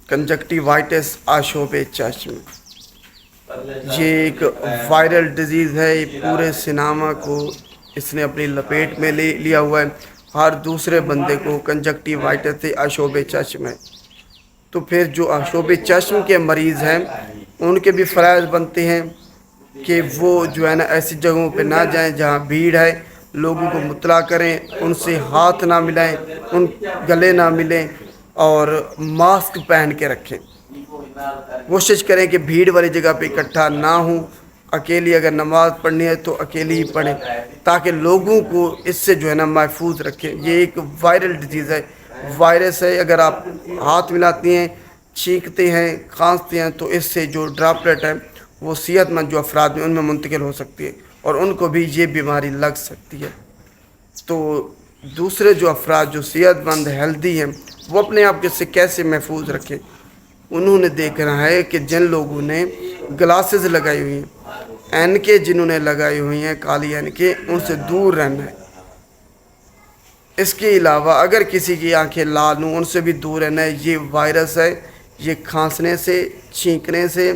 کنجکٹیوائٹس آشوب چشم، یہ ایک وائرل ڈیزیز ہے، یہ پورے سناما کو اس نے اپنی لپیٹ میں لے لیا ہوا ہے۔ ہر دوسرے بندے کو کنجکٹیوائٹس سے آشوب چشم ہے۔ تو پھر جو آشوب چشم کے مریض ہیں ان کے بھی فرائض بنتے ہیں کہ وہ جو ہے نا ایسی جگہوں پہ نہ جائیں جہاں بھیڑ ہے، لوگوں کو مطلع کریں، ان سے ہاتھ نہ ملائیں، ان گلے نہ ملیں اور ماسک پہن کے رکھیں۔ کوشش کریں کہ بھیڑ والی جگہ پہ اکٹھا نہ ہوں، اکیلی اگر نماز پڑھنی ہے تو اکیلی ہی پڑھیں تاکہ لوگوں کو اس سے جو ہے نا محفوظ رکھیں۔ یہ ایک وائرل ڈیزیز ہے، وائرس ہے، اگر آپ ہاتھ ملاتی ہیں، چھینکتے ہیں، کھانستے ہیں تو اس سے جو ڈراپلیٹ ہے وہ صحت مند جو افراد ہیں ان میں منتقل ہو سکتی ہے اور ان کو بھی یہ بیماری لگ سکتی ہے۔ تو دوسرے جو افراد جو صحت مند ہیلدی ہیں وہ اپنے آپ کے سے کیسے محفوظ رکھیں؟ انہوں نے دیکھنا ہے کہ جن لوگوں نے گلاسز لگائی ہوئی ہیں، اینکیں جنہوں نے لگائی ہوئی ہیں، کالی اینکیں، ان سے دور رہنا ہے۔ اس کے علاوہ اگر کسی کی آنکھیں لال ہوں ان سے بھی دور رہنا ہے۔ یہ وائرس ہے، یہ کھانسنے سے، چھینکنے سے،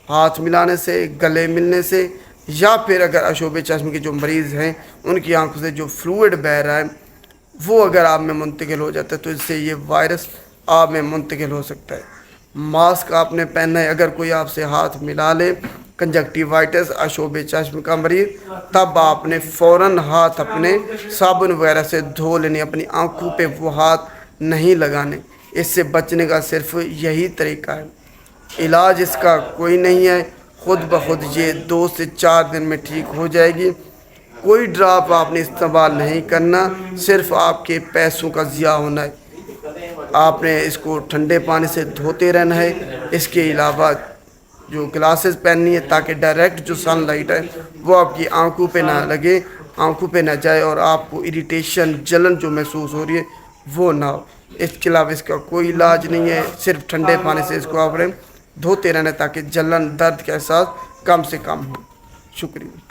ہاتھ ملانے سے، گلے ملنے سے، یا پھر اگر آشوب چشم کے جو مریض ہیں ان کی آنکھوں سے جو فلوئڈ بہہ رہا ہے وہ اگر آپ میں منتقل ہو جاتا ہے تو اس سے یہ وائرس آپ میں منتقل ہو سکتا ہے۔ ماسک آپ نے پہننا ہے، اگر کوئی آپ سے ہاتھ ملا لے کنجکٹیوائٹس آشوب چشم کا مریض، تب آپ نے فوراً ہاتھ اپنے صابن وغیرہ سے دھو لینے، اپنی آنکھوں پہ وہ ہاتھ نہیں لگانے۔ اس سے بچنے کا صرف یہی طریقہ ہے، علاج اس کا کوئی نہیں ہے، خود بخود یہ 2 سے 4 دن میں ٹھیک ہو جائے گی۔ کوئی ڈراپ آپ نے استعمال نہیں کرنا، صرف آپ کے پیسوں کا ضیاع ہونا ہے۔ آپ نے اس کو ٹھنڈے پانی سے دھوتے رہنا ہے۔ اس کے علاوہ جو گلاسز پہننی ہے تاکہ ڈائریکٹ جو سن لائٹ ہے وہ آپ کی آنکھوں پہ نہ لگے، آنکھوں پہ نہ جائے اور آپ کو اریٹیشن، جلن جو محسوس ہو رہی ہے وہ نہ ہو۔ اس کے علاوہ اس کا کوئی علاج نہیں ہے، صرف ٹھنڈے پانی سے اس کو آپ نے دھوتے رہنا ہے تاکہ جلن، درد کا احساس کم سے کم ہو۔ شکریہ۔